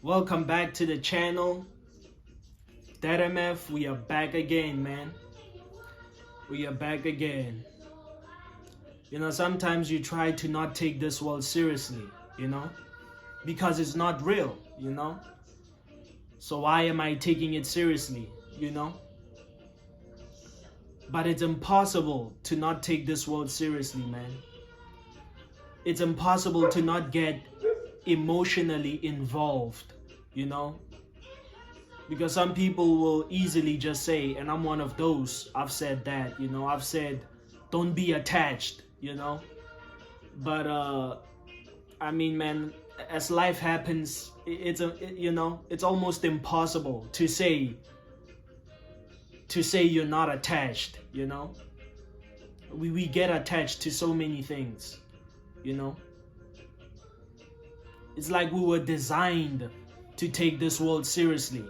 Welcome back to the channel. DeadMf, we are back again, man. We are back again. You know, sometimes you try to not take this world seriously, you know, because it's not real, you know. So why am I taking it seriously, you know? But it's impossible to not take this world seriously, man. It's impossible to not get emotionally involved, you know, because some people will easily just say, and I'm one of those, I've said that, you know, I've said don't be attached, you know, but I mean, man, as life happens, you know, it's almost impossible to say you're not attached, you know. We get attached to so many things, you know. It's like we were designed to take this world seriously.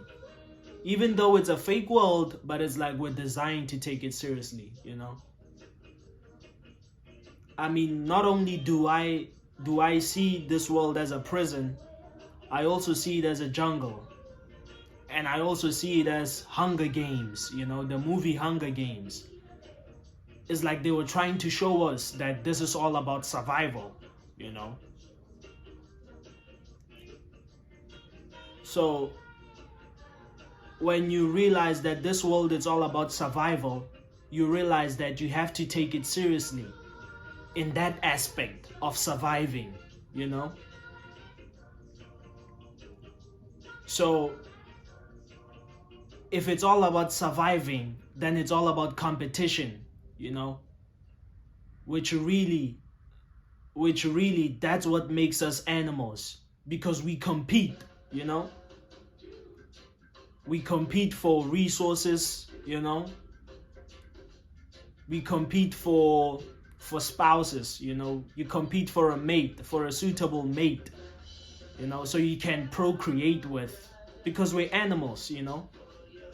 Even though it's a fake world, but it's like we're designed to take it seriously, you know? I mean, not only do I see this world as a prison, I also see it as a jungle. And I also see it as Hunger Games, you know, the movie Hunger Games. It's like they were trying to show us that this is all about survival, you know? So when you realize that this world is all about survival, you realize that you have to take it seriously in that aspect of surviving, you know? So if it's all about surviving, then it's all about competition, you know? Which really, that's what makes us animals, because we compete, you know? We compete for resources, you know. We compete for spouses, you know. You compete for a mate, for a suitable mate, you know, so you can procreate with, because we're animals, you know.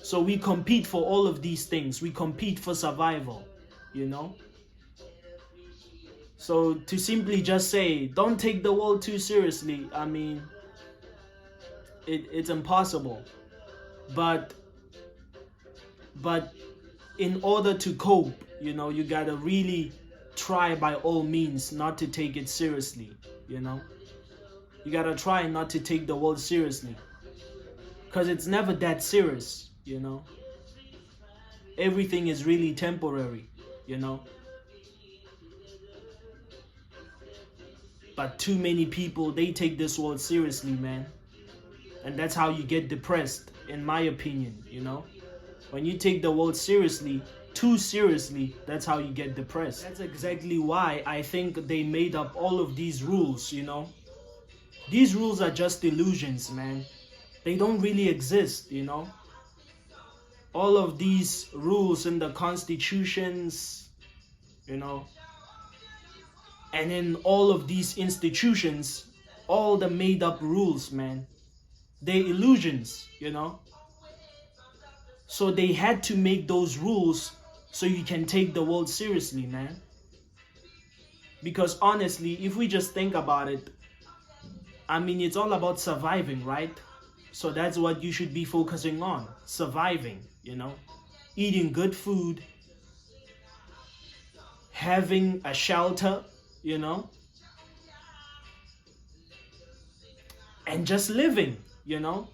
So we compete for all of these things. We compete for survival, you know. So to simply just say, don't take the world too seriously, I mean, it's impossible. But in order to cope, you know, you gotta really try by all means not to take it seriously, you know. You gotta try not to take the world seriously, because it's never that serious, you know. Everything is really temporary, you know. But too many people, they take this world seriously, man. And that's how you get depressed, in my opinion, you know. When you take the world seriously, too seriously, that's how you get depressed. That's exactly why I think they made up all of these rules, you know. These rules are just illusions, man. They don't really exist, you know. All of these rules in the constitutions, you know, and in all of these institutions, all the made up rules, man, they're illusions, you know. So they had to make those rules so you can take the world seriously, man. Because honestly, if we just think about it, I mean, it's all about surviving, right? So that's what you should be focusing on, surviving, you know. Eating good food, having a shelter, you know, and just living, you know.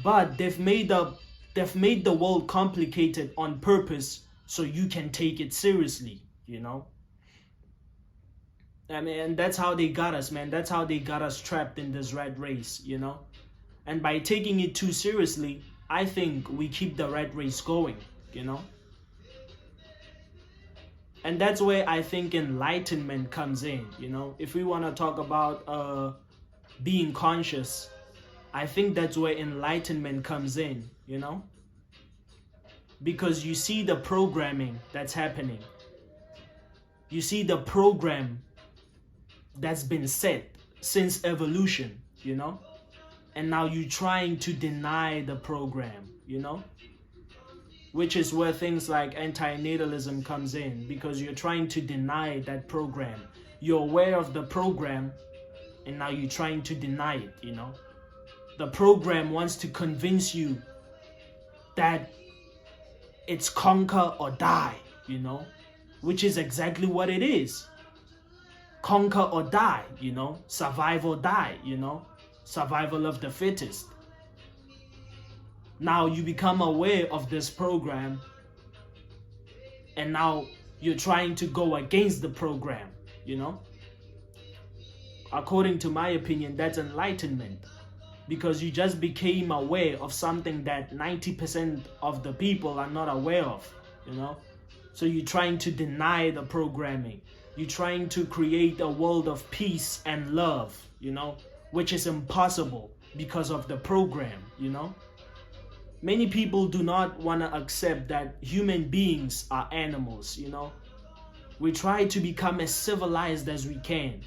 But they've made the world complicated on purpose so you can take it seriously, you know. I mean, and that's how they got us, man. That's how they got us trapped in this rat race, you know. And by taking it too seriously, I think we keep the rat race going, you know. And that's where I think enlightenment comes in, you know. If we want to talk about being conscious, I think that's where enlightenment comes in, you know. Because you see the programming that's happening. You see the program that's been set since evolution, you know. And now you're trying to deny the program, you know. Which is where things like antinatalism comes in, because you're trying to deny that program. You're aware of the program, and now you're trying to deny it, you know. The program wants to convince you that it's conquer or die, you know, which is exactly what it is. Conquer or die, you know, survive or die, you know, survival of the fittest. Now you become aware of this program, and now you're trying to go against the program, you know. According to my opinion, that's enlightenment, because you just became aware of something that 90% of the people are not aware of, you know. So you're trying to deny the programming. You're trying to create a world of peace and love, you know, which is impossible because of the program, you know. Many people do not want to accept that human beings are animals, you know. We try to become as civilized as we can,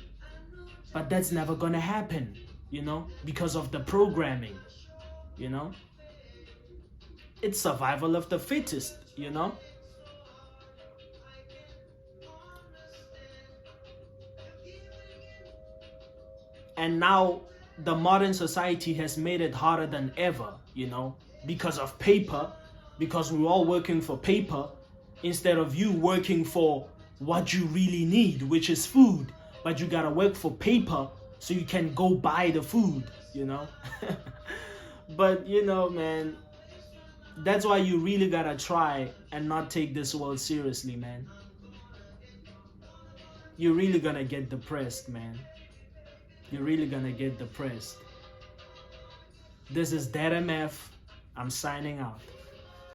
but that's never gonna happen, you know, because of the programming, you know. It's survival of the fittest, you know. And now the modern society has made it harder than ever, you know, because of paper, because we're all working for paper instead of you working for what you really need, which is food. But you gotta work for paper so you can go buy the food, you know. But you know, man, that's why you really gotta try and not take this world seriously, man. You're really gonna get depressed, man. You're really gonna get depressed. This is DeadMf. I'm signing out.